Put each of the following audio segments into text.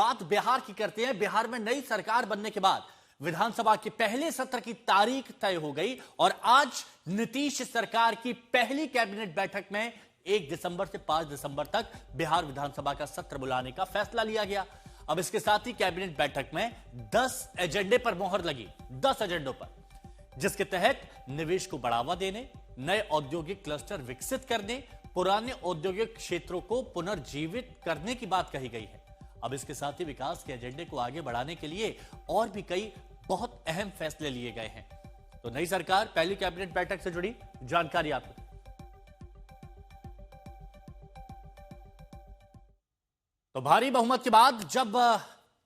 बात बिहार की करते हैं। बिहार में नई सरकार बनने के बाद विधानसभा के पहले सत्र की तारीख तय हो गई और आज नीतीश सरकार की पहली कैबिनेट बैठक में 1 दिसंबर से 5 दिसंबर तक बिहार विधानसभा का सत्र बुलाने का फैसला लिया गया। अब इसके साथ ही कैबिनेट बैठक में 10 एजेंडे पर मोहर लगी, 10 एजेंडों पर, जिसके तहत निवेश को बढ़ावा देने, नए औद्योगिक क्लस्टर विकसित करने, पुराने औद्योगिक क्षेत्रों को पुनर्जीवित करने की बात कही गई है। अब इसके साथ ही विकास के एजेंडे को आगे बढ़ाने के लिए और भी कई बहुत अहम फैसले लिए गए हैं। तो नई सरकार, पहली कैबिनेट बैठक से जुड़ी जानकारी आपको। तो भारी बहुमत के बाद जब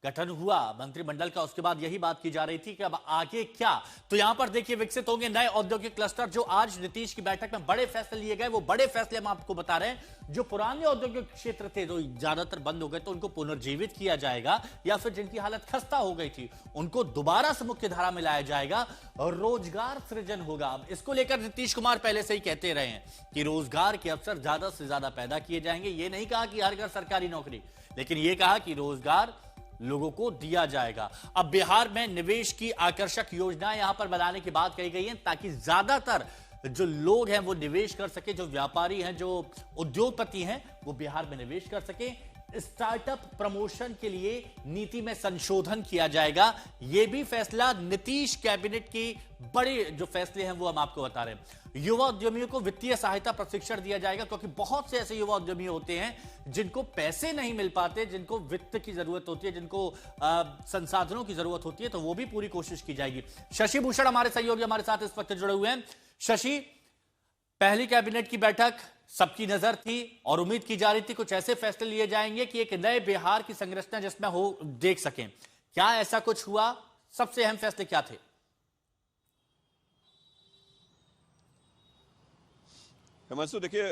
गठन हुआ मंत्रिमंडल का, उसके बाद यही बात की जा रही थी कि अब आगे क्या। तो यहां पर देखिए विकसित होंगे नए औद्योगिक क्लस्टर। जो आज नीतीश की बैठक में बड़े फैसले लिए गए, वो बड़े फैसले हम आपको बता रहे हैं। जो पुराने औद्योगिक क्षेत्र थे, जो ज्यादातर बंद हो गए, तो उनको पुनर्जीवित किया जाएगा, या फिर जिनकी हालत खस्ता हो गई थी उनको दोबारा से मुख्य धारा में लाया जाएगा और रोजगार सृजन होगा। अब इसको लेकर नीतीश कुमार पहले से ही कहते रहे हैं कि रोजगार के अवसर ज्यादा से ज्यादा पैदा किए जाएंगे। ये नहीं कहा कि हर घर सरकारी नौकरी, लेकिन यह कहा कि रोजगार लोगों को दिया जाएगा। अब बिहार में निवेश की आकर्षक योजनाएं यहां पर बनाने की बात कही गई है, ताकि ज्यादातर जो लोग हैं वो निवेश कर सके, जो व्यापारी हैं, जो उद्योगपति हैं, वो बिहार में निवेश कर सके। स्टार्टअप प्रमोशन के लिए नीति में संशोधन किया जाएगा। यह भी फैसला नीतीश कैबिनेट की बड़े जो फैसले हैं वो हम आपको बता रहे हैं। युवा उद्यमियों को वित्तीय सहायता प्रशिक्षण दिया जाएगा, क्योंकि बहुत से ऐसे युवा उद्यमी होते हैं जिनको पैसे नहीं मिल पाते, जिनको वित्त की जरूरत होती है, जिनको संसाधनों की जरूरत होती है, तो वो भी पूरी कोशिश की जाएगी। शशि भूषण हमारे सहयोगी हमारे साथ इस वक्त जुड़े हुए हैं। शशि, पहली कैबिनेट की बैठक सबकी नजर थी और उम्मीद की जा रही थी कुछ ऐसे फैसले लिए जाएंगे कि एक नए बिहार की संरचना जिसमें हो देख सकें। क्या ऐसा कुछ हुआ? सबसे अहम फैसले क्या थे? हिमांशु, देखिए,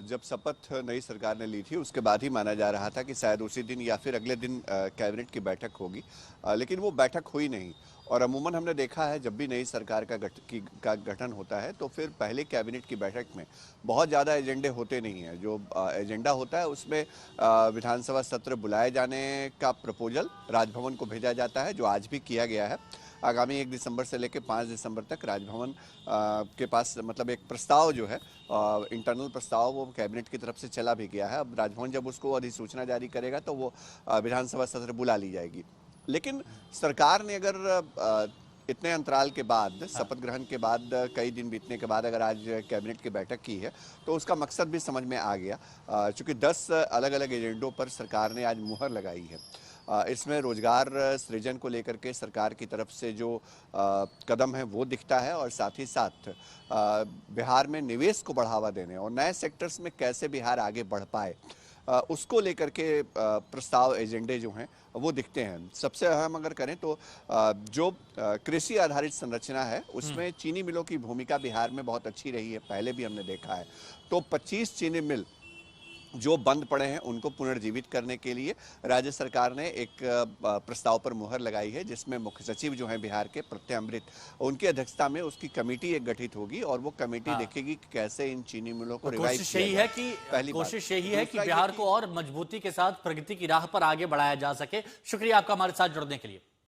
जब शपथ नई सरकार ने ली थी उसके बाद ही माना जा रहा था कि शायद उसी दिन या फिर अगले दिन कैबिनेट की बैठक होगी, लेकिन वो बैठक हुई नहीं। और अमूमन हमने देखा है जब भी नई सरकार का गठन होता है तो फिर पहले कैबिनेट की बैठक में बहुत ज़्यादा एजेंडे होते नहीं हैं। जो एजेंडा होता है उसमें विधानसभा सत्र बुलाए जाने का प्रपोजल राजभवन को भेजा जाता है, जो आज भी किया गया है। आगामी 1 दिसंबर से लेकर 5 दिसंबर तक राजभवन के पास मतलब एक प्रस्ताव जो है इंटरनल प्रस्ताव, वो कैबिनेट की तरफ से चला भी गया है। अब राजभवन जब उसको अधिसूचना जारी करेगा तो वो विधानसभा सत्र बुला ली जाएगी। लेकिन सरकार ने अगर इतने अंतराल के बाद, शपथ ग्रहण के बाद कई दिन बीतने के बाद अगर आज कैबिनेट की बैठक की है तो उसका मकसद भी समझ में आ गया। चूँकि 10 अलग अलग एजेंडों पर सरकार ने आज मुहर लगाई है। इसमें रोजगार सृजन को लेकर के सरकार की तरफ से जो कदम है वो दिखता है, और साथ ही साथ बिहार में निवेश को बढ़ावा देने और नए सेक्टर्स में कैसे बिहार आगे बढ़ पाए उसको लेकर के प्रस्ताव, एजेंडे जो हैं वो दिखते हैं। सबसे अहम अगर करें तो जो कृषि आधारित संरचना है उसमें चीनी मिलों की भूमिका बिहार में बहुत अच्छी रही है, पहले भी हमने देखा है। तो 25 चीनी मिल जो बंद पड़े हैं उनको पुनर्जीवित करने के लिए राज्य सरकार ने एक प्रस्ताव पर मुहर लगाई है, जिसमें मुख्य सचिव जो हैं बिहार के, प्रत्यय अमृत, उनकी अध्यक्षता में उसकी कमेटी एक गठित होगी और वो कमेटी देखेगी कि कैसे इन चीनी मिलों को रिवाइव कोशिश यही है कि बिहार को और मजबूती के साथ प्रगति की राह पर आगे बढ़ाया जा सके। शुक्रिया आपका हमारे साथ जुड़ने के लिए।